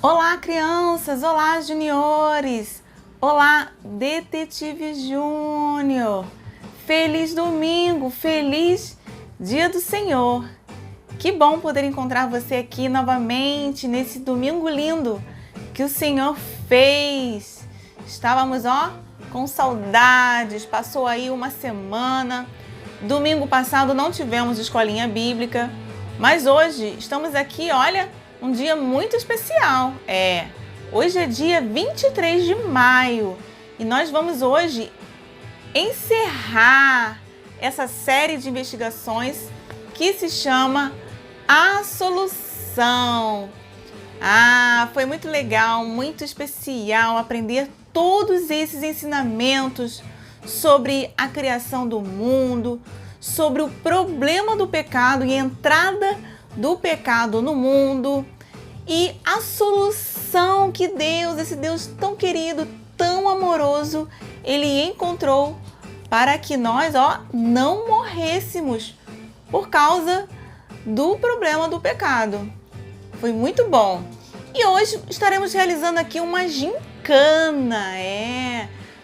Olá, crianças! Olá, juniores! Olá, Detetive Júnior! Feliz domingo! Feliz Dia do Senhor! Que bom poder encontrar você aqui novamente nesse domingo lindo que o Senhor fez! Estávamos, com saudades, passou aí uma semana. Domingo passado não tivemos escolinha bíblica, mas hoje estamos aqui, olha, um dia muito especial. Hoje é dia 23 de maio e nós vamos hoje encerrar essa série de investigações que se chama A Solução. Foi muito legal, muito especial aprender todos esses ensinamentos sobre a criação do mundo, sobre o problema do pecado e a entrada do pecado no mundo e a solução que Deus, esse Deus tão querido, tão amoroso, Ele encontrou para que nós, não morrêssemos por causa do problema do pecado. Foi muito bom. E hoje estaremos realizando aqui uma gincana.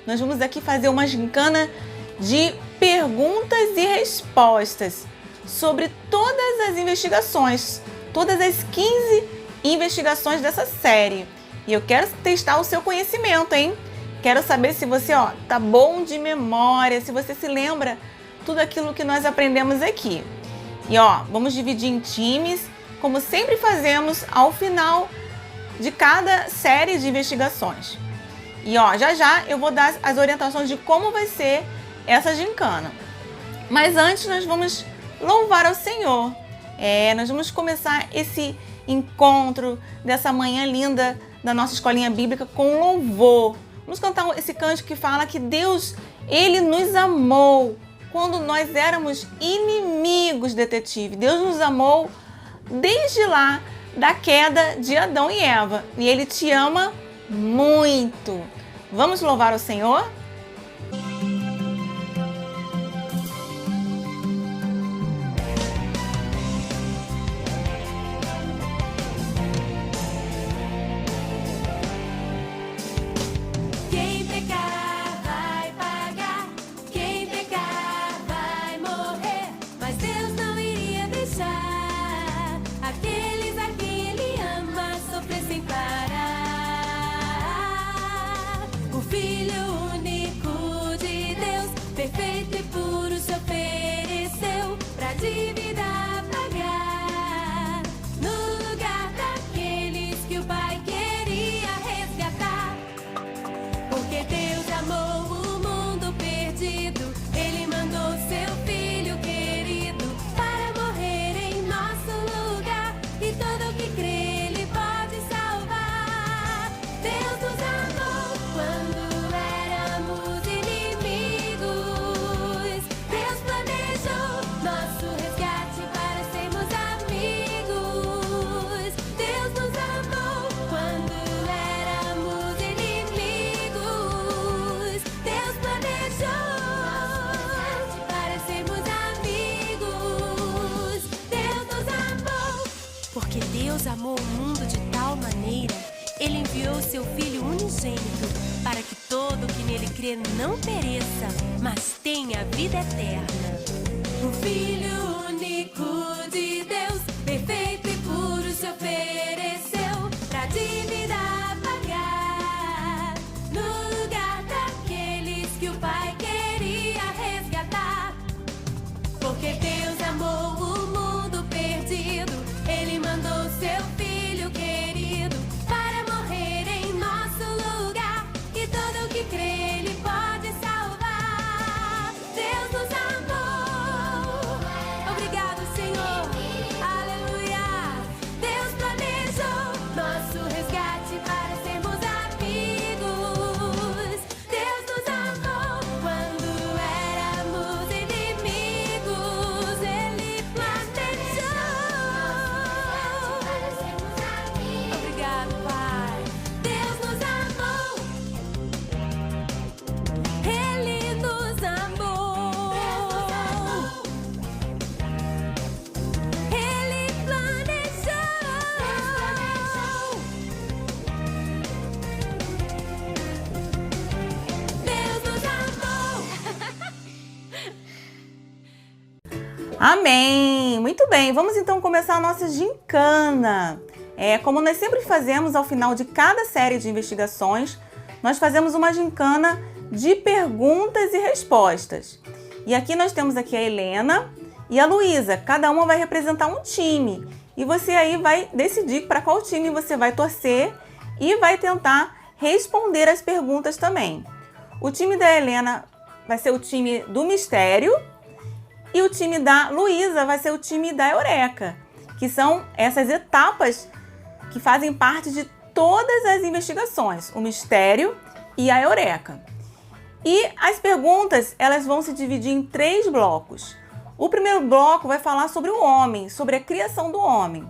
Nós vamos aqui fazer uma gincana de perguntas e respostas sobre todas as investigações, todas as 15 investigações dessa série. E eu quero testar o seu conhecimento, hein? Quero saber se você, tá bom de memória, se você se lembra tudo aquilo que nós aprendemos aqui. E, vamos dividir em times, como sempre fazemos ao final de cada série de investigações. E, já eu vou dar as orientações de como vai ser essa gincana. Mas antes nós vamos louvar ao Senhor. Nós vamos começar esse encontro dessa manhã linda da nossa escolinha bíblica com louvor. Vamos cantar esse cântico que fala que Deus, Ele nos amou quando nós éramos inimigos, detetive. Deus nos amou desde lá da queda de Adão e Eva. E Ele te ama muito. Vamos louvar o Senhor? Amou o mundo de tal maneira, Ele enviou seu Filho unigênito, para que todo que nele crê não pereça, mas tenha vida eterna. O Filho único de Deus, perfeito e puro, se ofereceu pra dívida pagar, no lugar daqueles que o Pai queria resgatar. Porque Deus amou o mundo perdido, Ele mandou seu Filho querido para morrer em nosso lugar, e todo o que crê Ele pode salvar. Deus nos amou. Amém! Muito bem, vamos então começar a nossa gincana. Como nós sempre fazemos ao final de cada série de investigações, nós fazemos uma gincana de perguntas e respostas. E aqui nós temos aqui a Helena e a Luísa. Cada uma vai representar um time. E você aí vai decidir para qual time você vai torcer e vai tentar responder as perguntas também. O time da Helena vai ser o time do mistério e o time da Luísa vai ser o time da Eureka, que são essas etapas que fazem parte de todas as investigações, o mistério e a Eureka. E as perguntas, elas vão se dividir em 3 blocos. O primeiro bloco vai falar sobre o homem, sobre a criação do homem.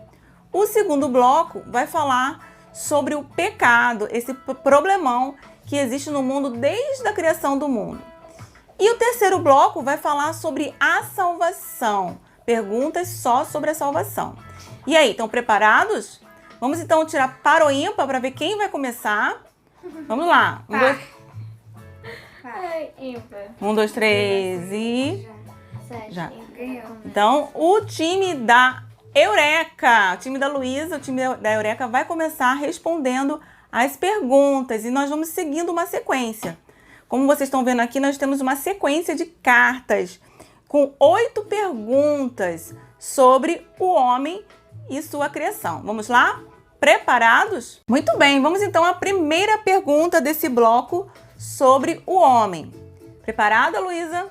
O segundo bloco vai falar sobre o pecado, esse problemão que existe no mundo desde a criação do mundo. E o terceiro bloco vai falar sobre a salvação, perguntas só sobre a salvação. E aí, estão preparados? Vamos então tirar par ou ímpar para ver quem vai começar. Vamos lá. 1, 2, 3 e... Já. Então, o time da Eureka, o time da Luísa, o time da Eureka vai começar respondendo as perguntas e nós vamos seguindo uma sequência. Como vocês estão vendo aqui, nós temos uma sequência de cartas com 8 perguntas sobre o homem e sua criação. Vamos lá? Preparados? Muito bem, vamos então à primeira pergunta desse bloco sobre o homem. Preparada, Luísa?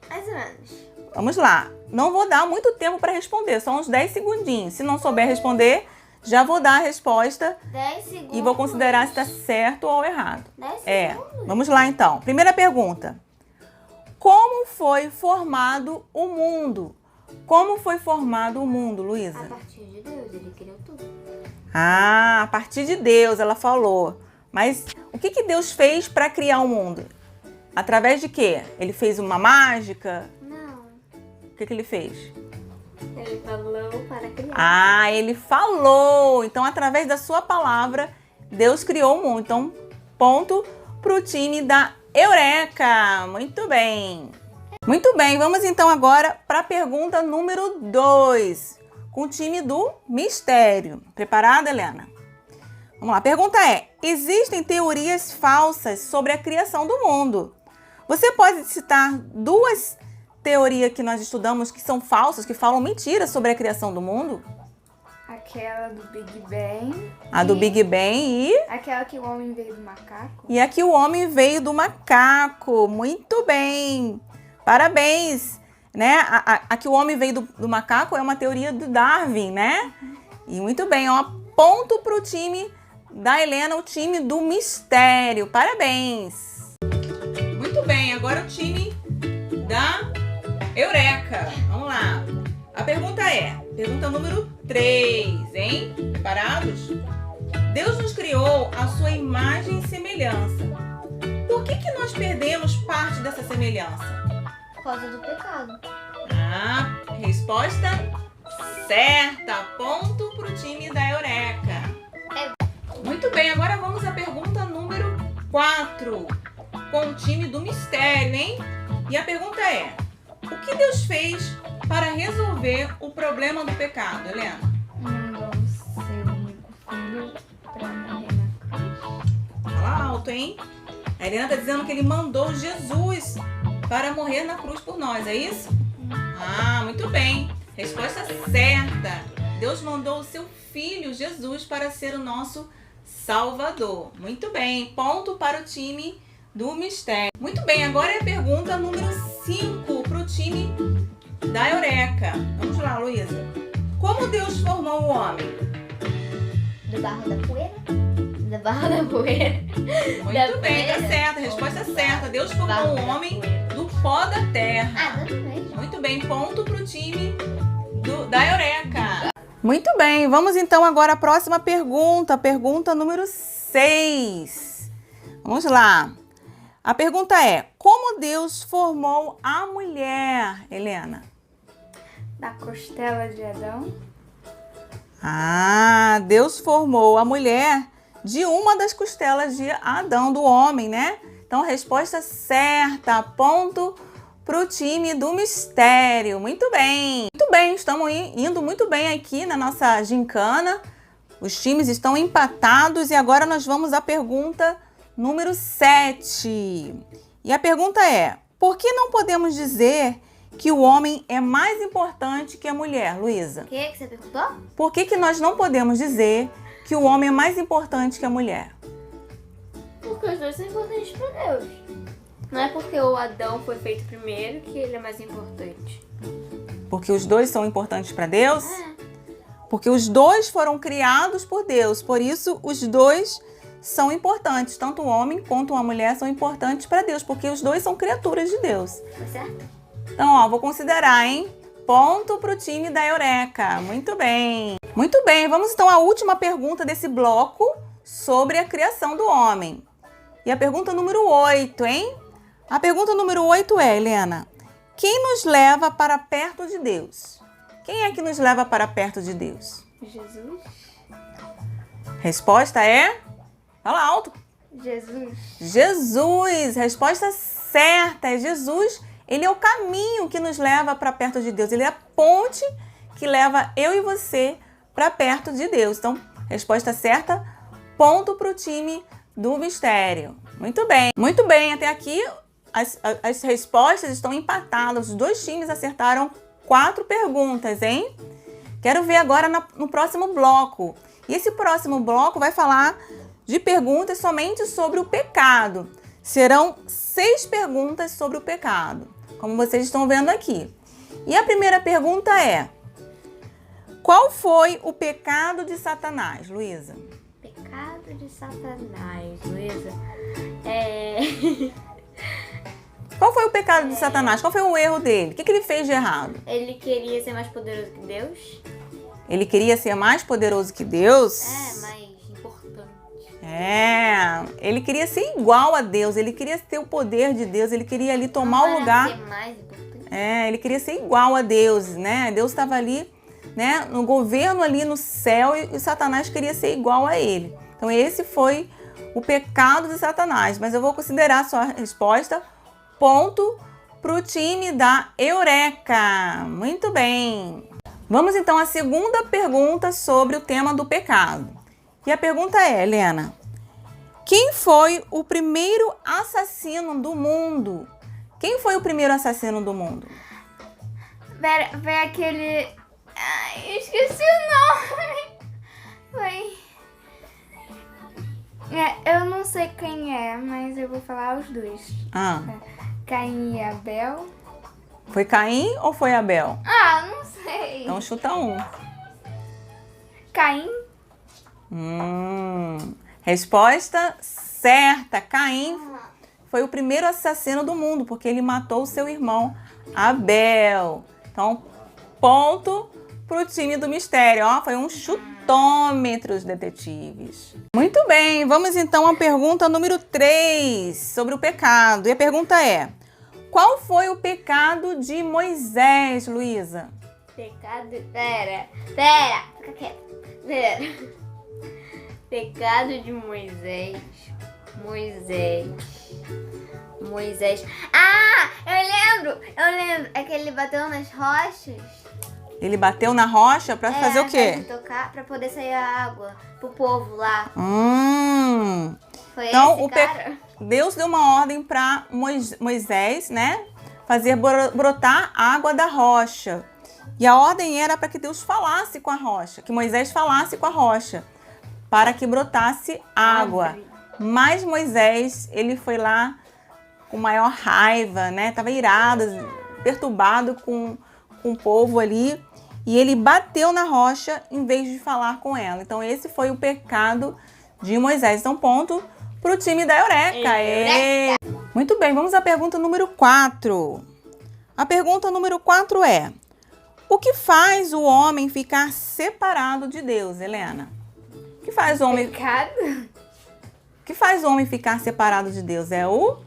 Mais ou menos. Vamos lá. Não vou dar muito tempo para responder, só uns 10 segundinhos. Se não souber responder, já vou dar a resposta 10 segundos. e vou considerar se está certo ou errado. 10 segundos? Vamos lá então. Primeira pergunta. Como foi formado o mundo? Como foi formado o mundo, Luísa? A partir de Deus, ele criou tudo. Ah, a partir de Deus, ela falou. Mas o que Deus fez para criar o mundo? Através de quê? Ele fez uma mágica? Não. O que ele fez? Ele falou para criar. Ah, ele falou. Então, através da sua palavra, Deus criou o mundo. Então, ponto para o time da Eureka. Muito bem. Muito bem, vamos então agora para a pergunta número 2, com o time do mistério. Preparada, Helena? Vamos lá, a pergunta é: existem teorias falsas sobre a criação do mundo? Você pode citar 2 teorias que nós estudamos que são falsas, que falam mentiras sobre a criação do mundo? Aquela do Big Bang. A do Big Bang e... Aquela que o homem veio do macaco. E aqui o homem veio do macaco. Muito bem. Parabéns. Né? Aqui o homem veio do macaco é uma teoria do Darwin, né? E muito bem. Ponto para o time da Helena, o time do mistério. Parabéns. Muito bem. Agora o time da Eureka. Vamos lá. A pergunta pergunta número 3, hein? Preparados? Deus nos criou a sua imagem e semelhança. Por que nós perdemos parte dessa semelhança? Por causa do pecado. Ah, resposta certa. Ponto para o time da Eureka. Muito bem, agora vamos à pergunta número 4, com o time do mistério, hein? E a pergunta é: o que Deus fez para resolver o problema do pecado, Helena? Mandou o seu único filho para morrer na cruz. Fala alto, hein? A Helena está dizendo que ele mandou Jesus para morrer na cruz por nós, é isso? Ah, muito bem. Resposta certa. Deus mandou o seu filho, Jesus, para ser o nosso Salvador. Muito bem. Ponto para o time do mistério. Muito bem, agora é a pergunta número 5 para o time da Eureka. Vamos lá, Luísa. Como Deus formou o homem? Do barro da poeira? Do barro da poeira. Muito bem, tá certa. Resposta certa. Deus formou o homem do pó da terra. Ah, dando mesmo. Muito bem, ponto para o time da Eureka. Muito bem, vamos então agora à próxima pergunta. Pergunta número 6. Vamos lá. A pergunta é: como Deus formou a mulher, Helena? Da costela de Adão. Ah, Deus formou a mulher de uma das costelas de Adão, do homem, né? Então, resposta certa. Ponto pro time do mistério. Muito bem, estamos indo muito bem aqui na nossa gincana. Os times estão empatados e agora nós vamos à pergunta número 7. E a pergunta é: por que não podemos dizer que o homem é mais importante que a mulher, Luísa? O que você perguntou? Por que nós não podemos dizer que o homem é mais importante que a mulher? Porque os dois são importantes para Deus. Não é porque o Adão foi feito primeiro que ele é mais importante. Porque os dois são importantes para Deus? Porque os dois foram criados por Deus, por isso os dois são importantes. Tanto o homem quanto a mulher são importantes para Deus, porque os dois são criaturas de Deus. Tá certo? Então, ó, vou considerar, hein? Ponto pro time da Eureka. Muito bem. Muito bem, vamos então à última pergunta desse bloco sobre a criação do homem. E a pergunta número 8, hein? A pergunta número 8 é, Helena: quem nos leva para perto de Deus? Quem é que nos leva para perto de Deus? Jesus. Resposta é... Fala alto. Jesus. Jesus. Resposta certa. É Jesus. Ele é o caminho que nos leva para perto de Deus. Ele é a ponte que leva eu e você para perto de Deus. Então, resposta certa. Ponto para o time do mistério. Muito bem. Muito bem. Até aqui as respostas estão empatadas. Os dois times acertaram 4 perguntas, hein? Quero ver agora no próximo bloco. E esse próximo bloco vai falar de perguntas somente sobre o pecado. Serão 6 perguntas sobre o pecado, como vocês estão vendo aqui. E a primeira pergunta é: qual foi o pecado de Satanás, Luísa? Pecado de Satanás, Luísa. Qual foi o pecado de Satanás? Qual foi o erro dele? O que ele fez de errado? Ele queria ser mais poderoso que Deus. Ele queria ser mais poderoso que Deus? Mais importante. Ele queria ser igual a Deus, ele queria ter o poder de Deus, ele queria ali tomar o lugar. Ser mais importante. Ele queria ser igual a Deus, né? Deus estava ali, né, no governo ali no céu e Satanás queria ser igual a ele. Então esse foi o pecado de Satanás, mas eu vou considerar a sua resposta ponto para o time da Eureka. Muito bem. Vamos então à segunda pergunta sobre o tema do pecado. E a pergunta é, Helena: quem foi o primeiro assassino do mundo? Quem foi o primeiro assassino do mundo? Foi aquele... Ai, esqueci o nome. Eu não sei quem é, mas eu vou falar os dois. Caim e Abel. Foi Caim ou foi Abel? Não sei. Então chuta um. Caim. Resposta certa. Caim foi o primeiro assassino do mundo, porque ele matou o seu irmão Abel. Então, ponto pro time do mistério. Foi um chutômetro, os detetives. Muito bem, vamos então à pergunta número 3 sobre o pecado. E a pergunta é: qual foi o pecado de Moisés, Luísa? Pecado... Pera. Fica quieto. Pecado de Moisés. Eu lembro. É que ele bateu nas rochas. Ele bateu na rocha para fazer o quê? Para poder sair a água pro povo lá. Foi então, esse cara? Deus deu uma ordem para Moisés, né? Fazer brotar água da rocha. E a ordem era para que Deus falasse com a rocha, que Moisés falasse com a rocha, para que brotasse água. Mas Moisés, ele foi lá com maior raiva, né? Estava irado, perturbado com o povo ali. E ele bateu na rocha em vez de falar com ela. Então esse foi o pecado de Moisés. Então ponto para o time da Eureka. Muito bem, vamos à pergunta número 4. A pergunta número 4 é: o que faz o homem ficar separado de Deus, Helena? O que faz o homem... Pecado? O que faz o homem ficar separado de Deus? É o...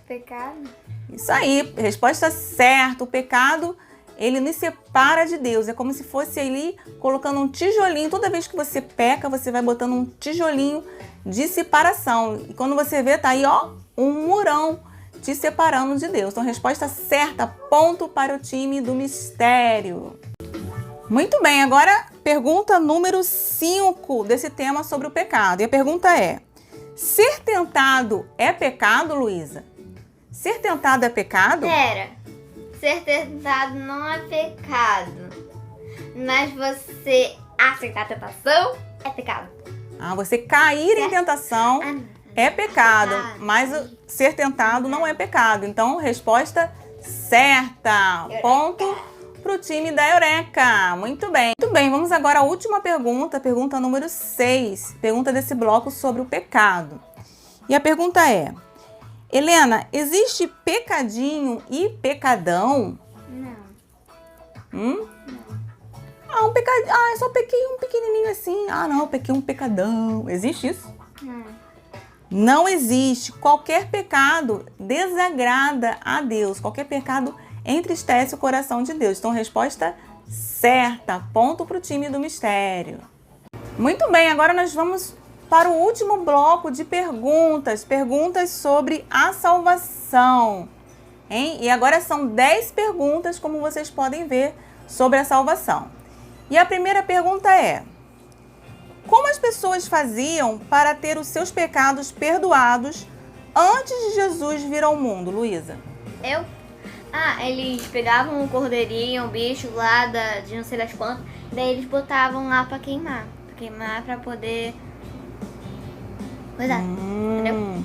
Pecado. Isso aí, resposta certa. O pecado, ele nos separa de Deus. É como se fosse ali colocando um tijolinho. Toda vez que você peca, você vai botando um tijolinho de separação. E quando você vê, tá aí, um murão te separando de Deus. Então, resposta certa, ponto para o time do mistério. Muito bem, agora pergunta número 5 desse tema sobre o pecado. E a pergunta é: ser tentado é pecado, Luísa? Ser tentado é pecado? Pera, ser tentado não é pecado. Mas você aceitar a tentação é pecado. Ah, você cair em tentação é pecado, mas ser tentado não é pecado. Então, resposta certa. Ponto pro time da Eureka. Muito bem. Muito bem, vamos agora à última pergunta, pergunta número 6. Pergunta desse bloco sobre o pecado. E a pergunta é: Helena, existe pecadinho e pecadão? Não. Ah, um pecadinho. Ah, eu só pequei um pequenininho assim. Ah, não, eu pequei um pecadão. Existe isso? Não. Não existe. Qualquer pecado desagrada a Deus. Qualquer pecado entristece o coração de Deus. Então, resposta certa. Ponto para o time do mistério. Muito bem, agora nós vamos para o último bloco de perguntas. Perguntas sobre a salvação. Hein? E agora são 10 perguntas, como vocês podem ver, sobre a salvação. E a primeira pergunta é: como as pessoas faziam para ter os seus pecados perdoados antes de Jesus vir ao mundo, Luísa? Eles pegavam um cordeirinho, um bicho lá de não sei das quantas, daí eles botavam lá pra queimar. Pra queimar pra poder coisar, entendeu?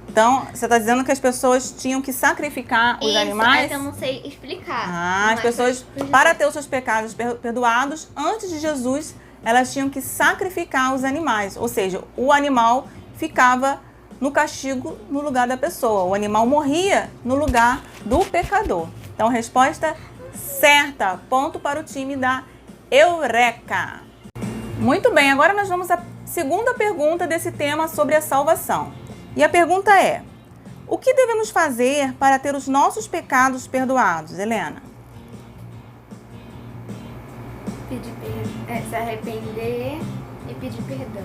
Então, você está dizendo que as pessoas tinham que sacrificar os animais? Isso, é que eu não sei explicar. As pessoas, para ter os seus pecados perdoados, antes de Jesus, elas tinham que sacrificar os animais. Ou seja, o animal ficava no castigo no lugar da pessoa. O animal morria no lugar do pecador. Então, resposta certa. Ponto para o time da Eureka. Muito bem, agora nós vamos à segunda pergunta desse tema sobre a salvação. E a pergunta é: o que devemos fazer para ter os nossos pecados perdoados, Helena? Se arrepender e pedir perdão.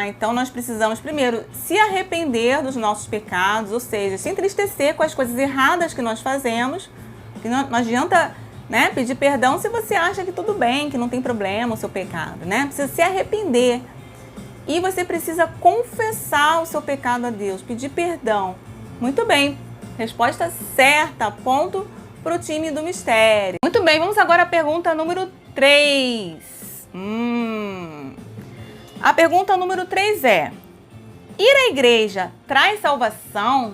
Então nós precisamos primeiro se arrepender dos nossos pecados, ou seja, se entristecer com as coisas erradas que nós fazemos, que não adianta, né, pedir perdão se você acha que tudo bem, que não tem problema o seu pecado, né? Precisa se arrepender. E você precisa confessar o seu pecado a Deus, pedir perdão. Muito bem, resposta certa, ponto para o time do mistério. Muito bem, vamos agora à pergunta número 3. A pergunta número 3 é: ir à igreja traz salvação?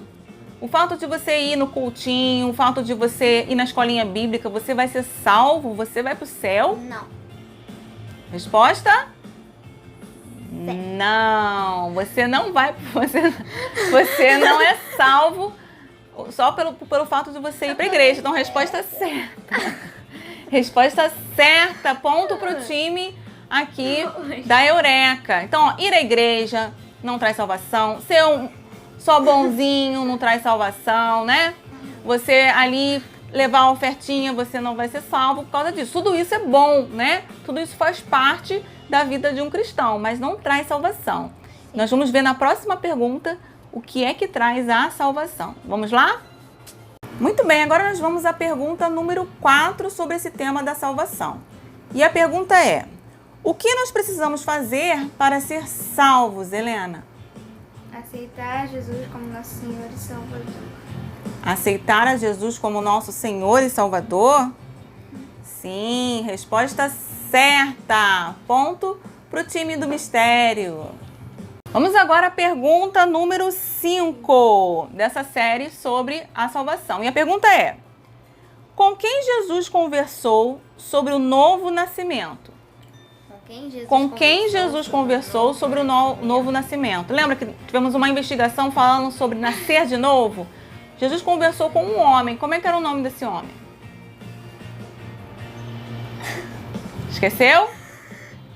O fato de você ir no cultinho, o fato de você ir na escolinha bíblica, você vai ser salvo? Você vai para o céu? Não. Resposta? Não, você não vai, você não é salvo só pelo fato de você ir para a igreja. Então, resposta certa. Resposta certa, ponto para o time aqui da Eureka. Então, ir à igreja não traz salvação, ser só bonzinho não traz salvação, né? Você ali levar a ofertinha, você não vai ser salvo por causa disso. Tudo isso é bom, né? Tudo isso faz parte da vida de um cristão, mas não traz salvação. Nós vamos ver na próxima pergunta o que é que traz a salvação. Vamos lá? Muito bem, agora nós vamos à pergunta número 4 sobre esse tema da salvação. E a pergunta é: o que nós precisamos fazer para ser salvos, Helena? Aceitar Jesus como nosso Senhor e Salvador. Aceitar a Jesus como nosso Senhor e Salvador? Sim, resposta certa. Ponto para o time do mistério. Vamos agora à pergunta número 5 dessa série sobre a salvação. E a pergunta é: com quem Jesus conversou sobre o novo nascimento? Com quem Jesus conversou sobre o novo nascimento? Lembra que tivemos uma investigação falando sobre nascer de novo? Jesus conversou com um homem. Como é que era o nome desse homem? Esqueceu?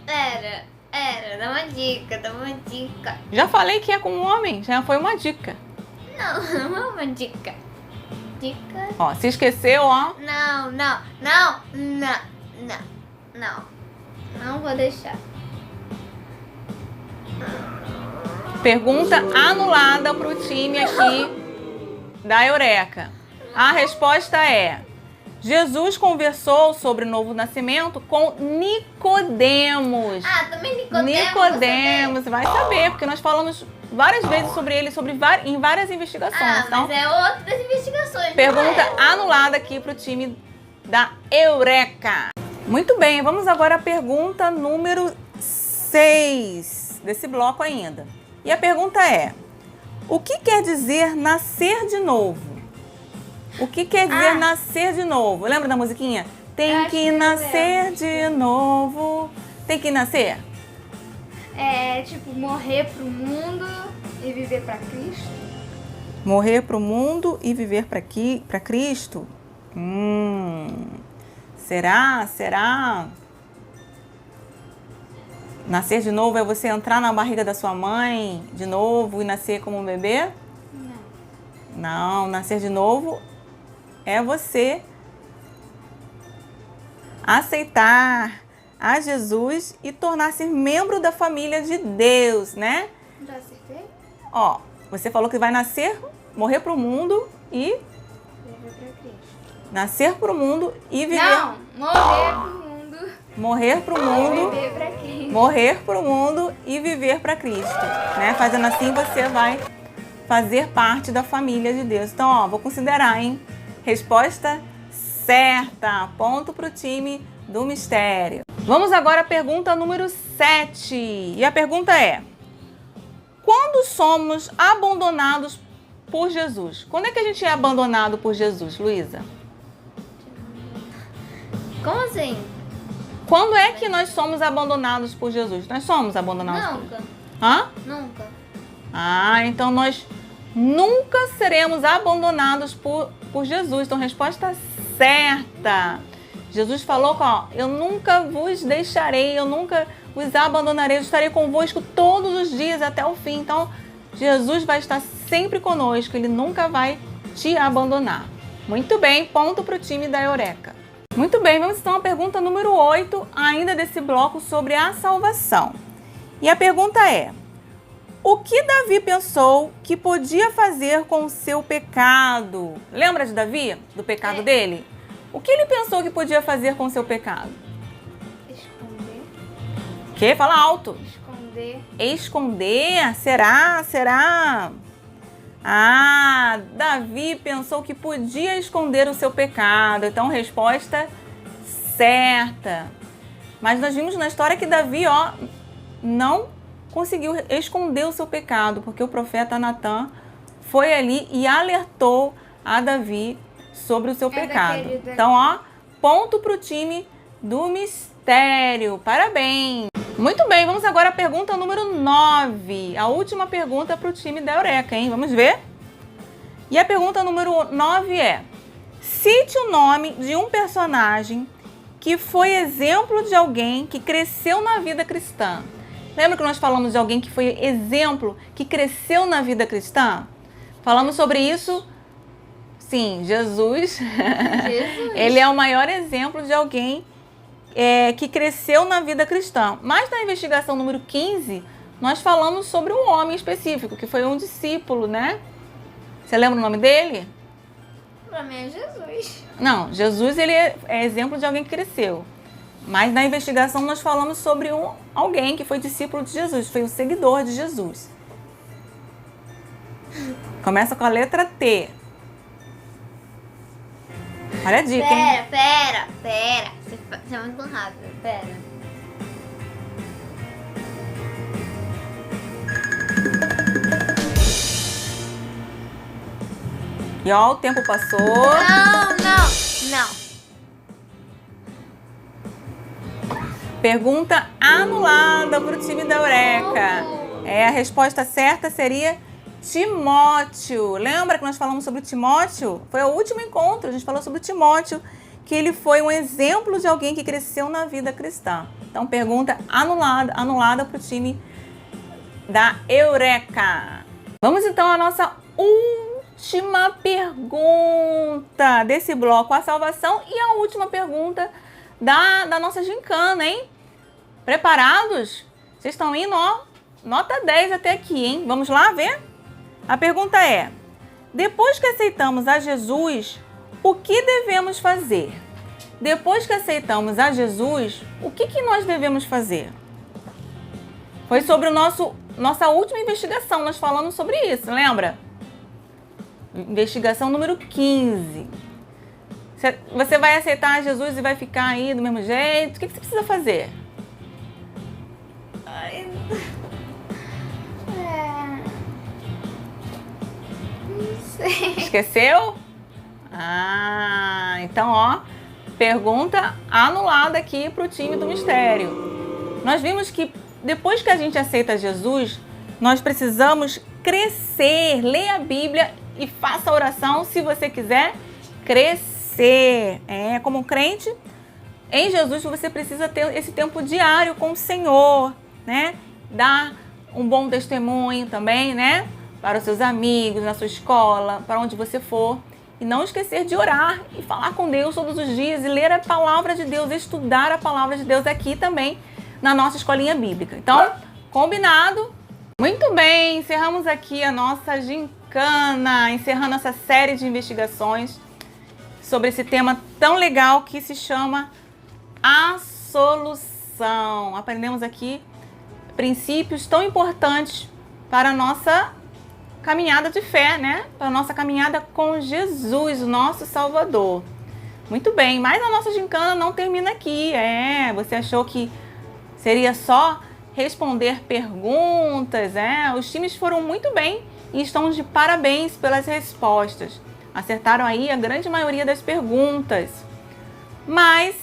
Dá uma dica. Já falei que é com um homem, já foi uma dica. Não é uma dica. Dica? Ó, se esqueceu, ó. Não vou deixar. Pergunta anulada para o time aqui da Eureka. A resposta é: Jesus conversou sobre o novo nascimento com Nicodemos. Ah, também Nicodemos. Nicodemos, vai saber, porque nós falamos várias vezes sobre ele, em várias investigações. Ah, Então, mas é outra das investigações. pergunta não é? anulada aqui para o time da Eureka. Muito bem, vamos agora à pergunta número 6 desse bloco ainda. E a pergunta é: o que quer dizer nascer de novo? O que quer dizer nascer de novo? Lembra da musiquinha? Tem que nascer de novo. Tem que nascer? É tipo morrer pro mundo e viver pra Cristo. Morrer para o mundo e viver para Cristo? Será? Será? Nascer de novo é você entrar na barriga da sua mãe de novo e nascer como um bebê? Não, nascer de novo é você aceitar a Jesus e tornar-se membro da família de Deus, né? Já acertei? Ó, você falou que vai nascer, morrer para o mundo e Viver pra Cristo. nascer para o mundo e viver. Não, morrer pro mundo Morrer para o e mundo. viver pra Cristo. Morrer para o mundo e viver para Cristo, né? Fazendo assim, você vai fazer parte da família de Deus. Então, ó, vou considerar, hein? Resposta certa. Ponto para o time do mistério. Vamos agora à pergunta número 7. E a pergunta é: quando somos abandonados por Jesus? Quando é que a gente é abandonado por Jesus, Luísa? Como assim? Quando é que nós somos abandonados por Jesus? Nós somos abandonados por Nunca. Hã? Nunca. Ah, então nós nunca seremos abandonados por Jesus. Então, resposta certa. Jesus falou que, ó, eu nunca vos deixarei, eu nunca vos abandonarei, eu estarei convosco todos os dias até o fim. Então, Jesus vai estar sempre conosco, ele nunca vai te abandonar. Muito bem, ponto para o time da Eureka. Muito bem, vamos então à pergunta número 8, ainda desse bloco sobre a salvação. E a pergunta é: o que Davi pensou que podia fazer com o seu pecado? Lembra de Davi? Do pecado dele? O que ele pensou que podia fazer com o seu pecado? Esconder. O quê? Fala alto. Esconder. Esconder? Será? Será? Ah, Davi pensou que podia esconder o seu pecado. Então, resposta certa. Mas nós vimos na história que Davi, ó, não conseguiu esconder o seu pecado, porque o profeta Natan foi ali e alertou a Davi sobre o seu pecado. Então, ó, ponto para o time do mistério. Parabéns! Muito bem, vamos agora à pergunta número 9. A última pergunta para o time da Eureka, hein? Vamos ver? E a pergunta número 9 é: cite o nome de um personagem que foi exemplo de alguém que cresceu na vida cristã. Lembra que nós falamos de alguém que foi exemplo, que cresceu na vida cristã? Falamos sobre isso? Sim, Jesus. Ele é o maior exemplo de alguém que cresceu na vida cristã. Mas na investigação número 15, nós falamos sobre um homem específico, que foi um discípulo, né? Você lembra o nome dele? Pra mim é Jesus. Não, Jesus ele é exemplo de alguém que cresceu. Mas na investigação nós falamos sobre alguém que foi discípulo de Jesus, foi um seguidor de Jesus. Começa com a letra T. Olha a dica, hein? Pera. Você é muito rápido. Pera. E ó, o tempo passou. Não. Pergunta anulada para o time da Eureka. A resposta certa seria Timóteo. Lembra que nós falamos sobre Timóteo? Foi o último encontro, a gente falou sobre Timóteo, que ele foi um exemplo de alguém que cresceu na vida cristã. Então, pergunta anulada para o time da Eureka. Vamos então à nossa última pergunta desse bloco, a salvação, e a última pergunta da nossa gincana, hein? Preparados? Vocês estão indo, ó, nota 10 até aqui, hein? Vamos lá ver? A pergunta é: depois que aceitamos a Jesus, o que devemos fazer? Depois que aceitamos a Jesus, o que nós devemos fazer? Foi sobre nossa última investigação, nós falamos sobre isso, lembra? Investigação número 15. Você vai aceitar Jesus e vai ficar aí do mesmo jeito? O que você precisa fazer? Não sei. Esqueceu? Então, ó, pergunta anulada aqui para o time do mistério. Nós vimos que depois que a gente aceita Jesus, nós precisamos crescer. Leia a Bíblia e faça a oração se você quiser crescer. Como crente em Jesus, você precisa ter esse tempo diário com o Senhor, né? Dar um bom testemunho também, né? Para os seus amigos, na sua escola, para onde você for. E não esquecer de orar e falar com Deus todos os dias e ler a palavra de Deus, estudar a palavra de Deus aqui também na nossa escolinha bíblica. Então, combinado? Muito bem, encerramos aqui a nossa gincana, encerrando essa série de investigações sobre esse tema tão legal que se chama a solução. Aprendemos aqui princípios tão importantes para a nossa caminhada de fé, né? Para a nossa caminhada com Jesus, o nosso Salvador. Muito bem, mas a nossa gincana não termina aqui. Você achou que seria só responder perguntas, Os times foram muito bem e estão de parabéns pelas respostas. Acertaram aí a grande maioria das perguntas. Mas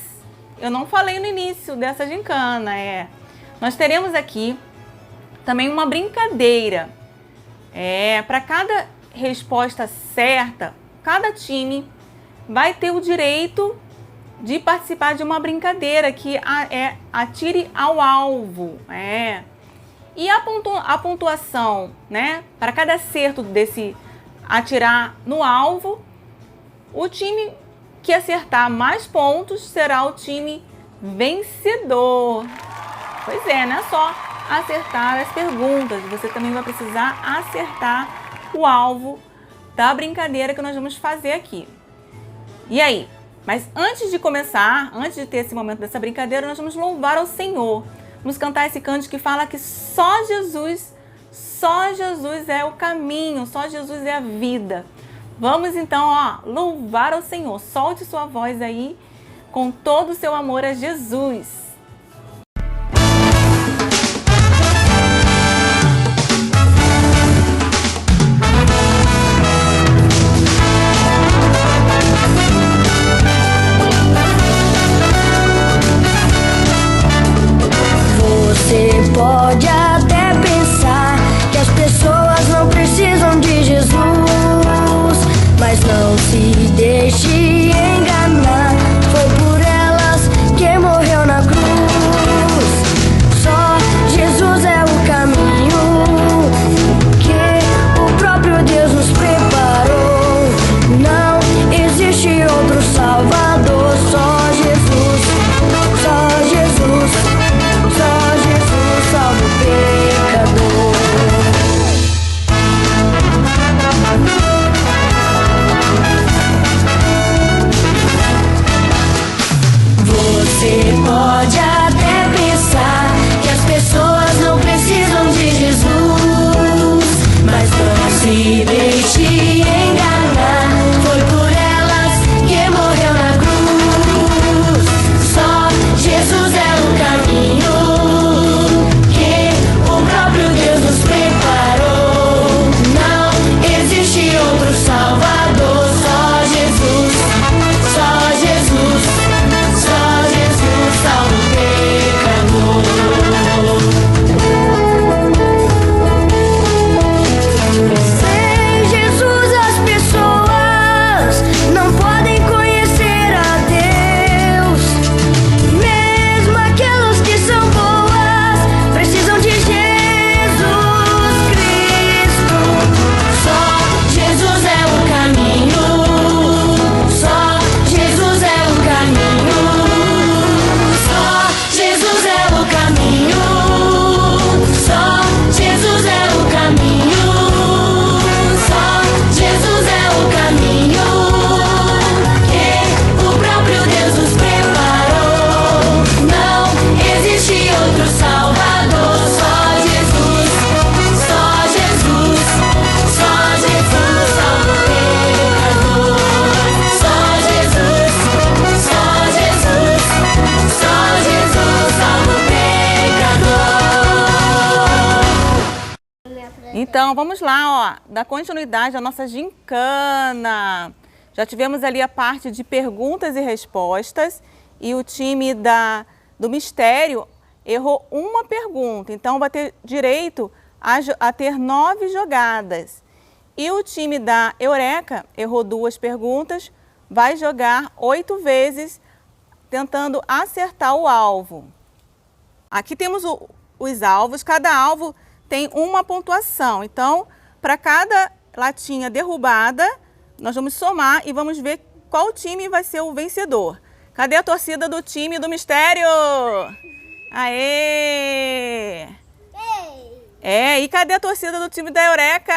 eu não falei no início dessa gincana, Nós teremos aqui também uma brincadeira. Para cada resposta certa, cada time vai ter o direito de participar de uma brincadeira que é atire ao alvo. E a pontuação, né? Para cada acerto desse atirar no alvo, o time que acertar mais pontos será o time vencedor. Pois não é só acertar as perguntas, você também vai precisar acertar o alvo da brincadeira que nós vamos fazer aqui. E aí? Mas antes de começar, antes de ter esse momento dessa brincadeira, nós vamos louvar ao Senhor. Vamos cantar esse cântico que fala que só Jesus é o caminho, só Jesus é a vida. Vamos então, louvar ao Senhor. Solte sua voz aí com todo o seu amor a Jesus. Você pode até pensar que as pessoas não precisam de Jesus, mas não se deixe enganar. Foi por elas que morreu na cruz. Então, vamos lá, ó, dar continuidade à nossa gincana. Já tivemos ali a parte de perguntas e respostas e o time do mistério errou uma pergunta, então vai ter direito a ter 9 jogadas. E o time da Eureka errou 2 perguntas, vai jogar 8 vezes, tentando acertar o alvo. Aqui temos os alvos, cada alvo tem uma pontuação. Então, para cada latinha derrubada, nós vamos somar e vamos ver qual time vai ser o vencedor. Cadê a torcida do time do mistério? Aê! E cadê a torcida do time da Eureka?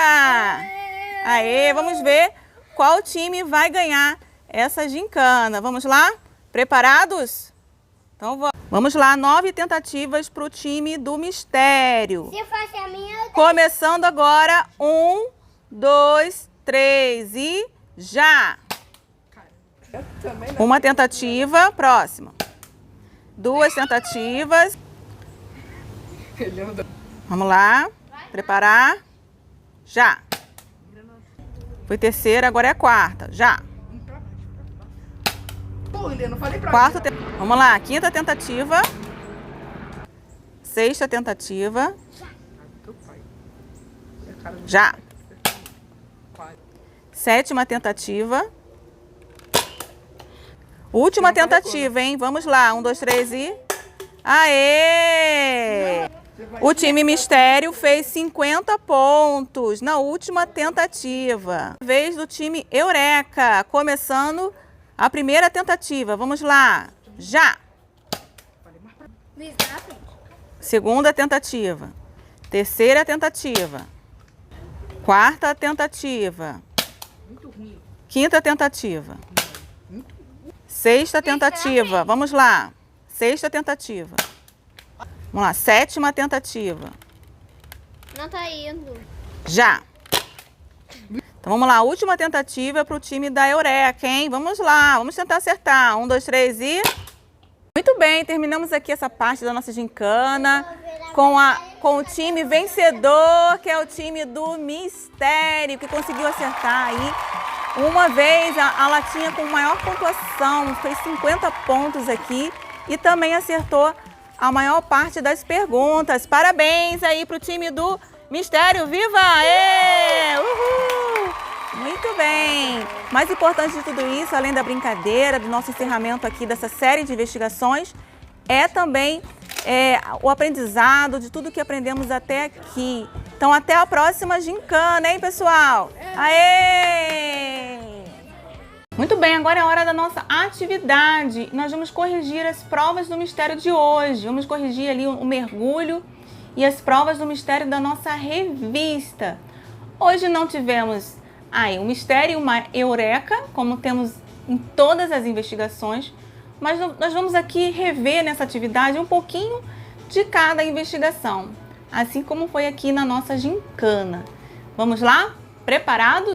Aê, vamos ver qual time vai ganhar essa gincana. Vamos lá? Preparados? Então vamos lá, 9 tentativas para o time do mistério. Se fosse a minha, Começando agora, 1, 2, 3 e já! Uma tentativa, próxima. 2 tentativas. Vamos lá, preparar, já. Foi terceira, agora é a quarta, já. Quarta, vamos lá, 5ª tentativa. 6ª tentativa. Já. 7ª tentativa. Última tentativa, hein? Vamos lá, 1, 2, 3 e... Aê! O time mistério fez 50 pontos na última tentativa. Vez do time Eureka, começando a primeira tentativa. Vamos lá, já! Segunda tentativa. Terceira tentativa. Quarta tentativa. 5ª tentativa. 6ª tentativa. Vamos lá. 6ª tentativa. Vamos lá. 7ª tentativa. Não tá indo. Já. Então vamos lá. Última tentativa para o time da Eureka, hein? Vamos lá. Vamos tentar acertar. 1, 2, 3 e... Muito bem. Terminamos aqui essa parte da nossa gincana com o time vencedor, que é o time do mistério, que conseguiu acertar aí uma vez a latinha com maior pontuação, fez 50 pontos aqui e também acertou a maior parte das perguntas. Parabéns aí para o time do mistério, viva! Ê! Uhul! Muito bem! Mais importante de tudo isso, além da brincadeira, do nosso encerramento aqui dessa série de investigações, é também o aprendizado de tudo que aprendemos até aqui. Então, até a próxima gincana, hein, pessoal? Aê! Muito bem, agora é a hora da nossa atividade. Nós vamos corrigir as provas do mistério de hoje. Vamos corrigir ali o mergulho e as provas do mistério da nossa revista. Hoje não tivemos um mistério e uma Eureka, como temos em todas as investigações, mas nós vamos aqui rever nessa atividade um pouquinho de cada investigação, assim como foi aqui na nossa gincana. Vamos lá? Preparados?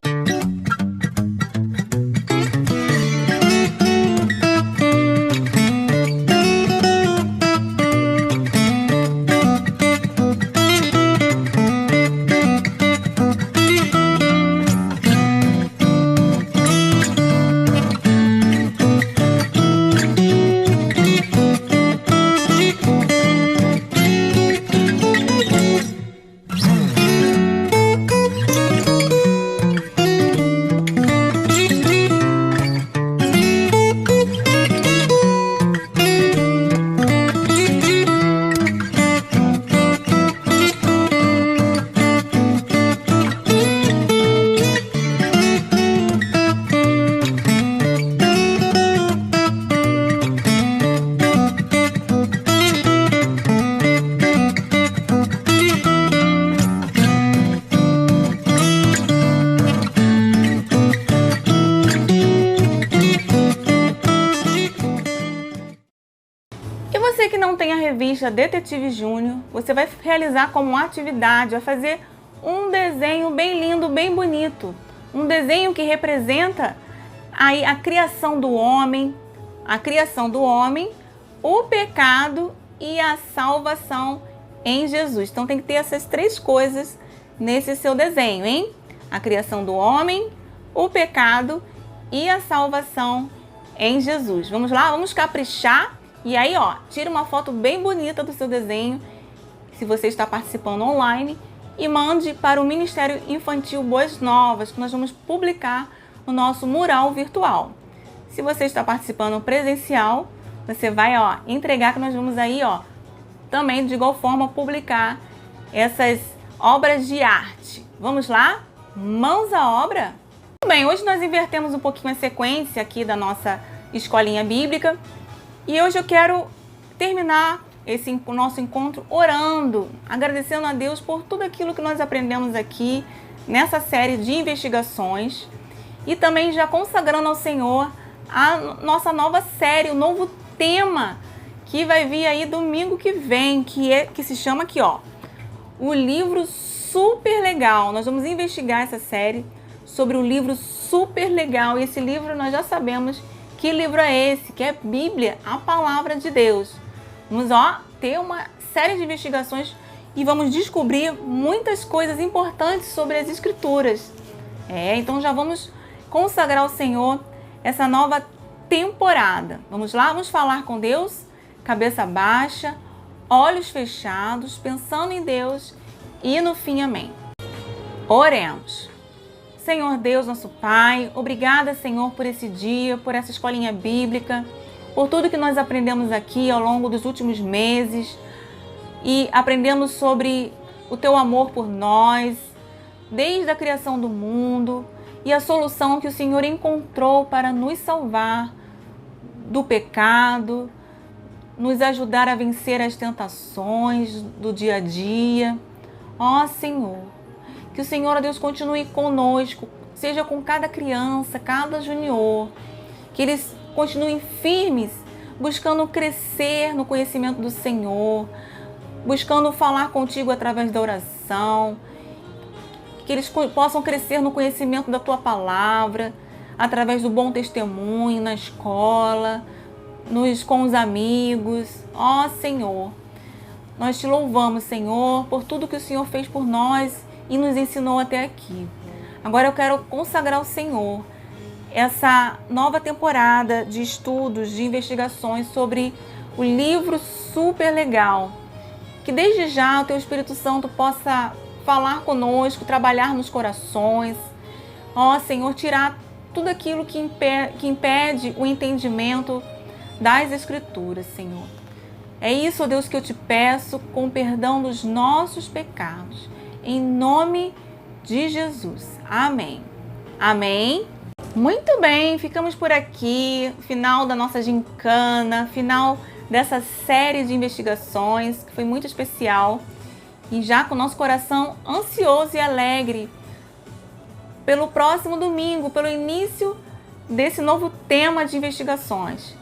você que não tem a revista Detetive Júnior, você vai realizar como atividade, vai fazer um desenho bem lindo, bem bonito. Um desenho que representa aí a criação do homem, o pecado e a salvação em Jesus. Então tem que ter essas três coisas nesse seu desenho, hein? A criação do homem, o pecado e a salvação em Jesus. Vamos lá? Vamos caprichar? E aí, ó, tira uma foto bem bonita do seu desenho, se você está participando online, e mande para o Ministério Infantil Boas Novas, que nós vamos publicar no nosso mural virtual. Se você está participando presencial, você vai, ó, entregar, que nós vamos aí, ó, também de igual forma publicar essas obras de arte. Vamos lá? Mãos à obra? Bem, hoje nós invertemos um pouquinho a sequência aqui da nossa escolinha bíblica e hoje eu quero terminar o nosso encontro orando, agradecendo a Deus por tudo aquilo que nós aprendemos aqui nessa série de investigações e também já consagrando ao Senhor a nossa nova série, o novo tema que vai vir aí domingo que vem, que se chama aqui, ó, o livro super legal. Nós vamos investigar essa série sobre o livro super legal. E esse livro nós já sabemos que livro é esse, que é Bíblia, a palavra de Deus. Vamos, ó, ter uma série de investigações e vamos descobrir muitas coisas importantes sobre as Escrituras. Então já vamos consagrar ao Senhor essa nova temporada. Vamos lá? Vamos falar com Deus, cabeça baixa, olhos fechados, pensando em Deus e no fim, amém. Oremos. Senhor Deus, nosso Pai, obrigada, Senhor, por esse dia, por essa escolinha bíblica, por tudo que nós aprendemos aqui ao longo dos últimos meses e aprendemos sobre o Teu amor por nós, desde a criação do mundo e a solução que o Senhor encontrou para nos salvar do pecado, nos ajudar a vencer as tentações do dia a dia. Ó Senhor, que o Senhor, ó Deus, continue conosco, seja com cada criança, cada junior, que eles continuem firmes, buscando crescer no conhecimento do Senhor, buscando falar contigo através da oração, que eles possam crescer no conhecimento da Tua palavra, através do bom testemunho na escola, com os amigos. Ó Senhor, nós Te louvamos, Senhor, por tudo que o Senhor fez por nós e nos ensinou até aqui. Agora eu quero consagrar ao Senhor essa nova temporada de estudos, de investigações sobre o livro super legal. Que desde já o Teu Espírito Santo possa falar conosco, trabalhar nos corações. Ó Senhor, tirar tudo aquilo que impede o entendimento das Escrituras, Senhor. É isso, ó Deus, que eu Te peço, com perdão dos nossos pecados. Em nome de Jesus. Amém. Amém. Muito bem, ficamos por aqui. Final da nossa gincana, final dessa série de investigações, que foi muito especial. E já com o nosso coração ansioso e alegre pelo próximo domingo, pelo início desse novo tema de investigações.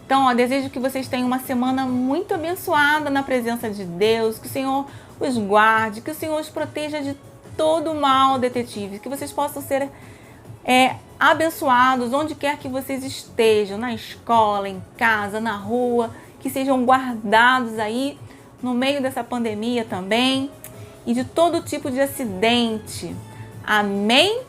Então, ó, desejo que vocês tenham uma semana muito abençoada na presença de Deus, que o Senhor os guarde, que o Senhor os proteja de todo o mal, detetives, que vocês possam ser abençoados onde quer que vocês estejam, na escola, em casa, na rua, que sejam guardados aí no meio dessa pandemia também e de todo tipo de acidente. Amém?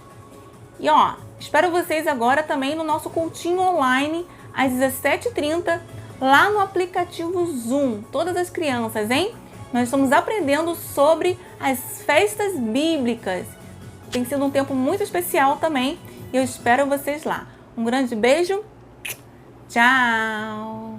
E ó, espero vocês agora também no nosso cultinho online às 17h30 lá no aplicativo Zoom. Todas as crianças, hein? Nós estamos aprendendo sobre as festas bíblicas. Tem sido um tempo muito especial também e eu espero vocês lá. Um grande beijo. Tchau!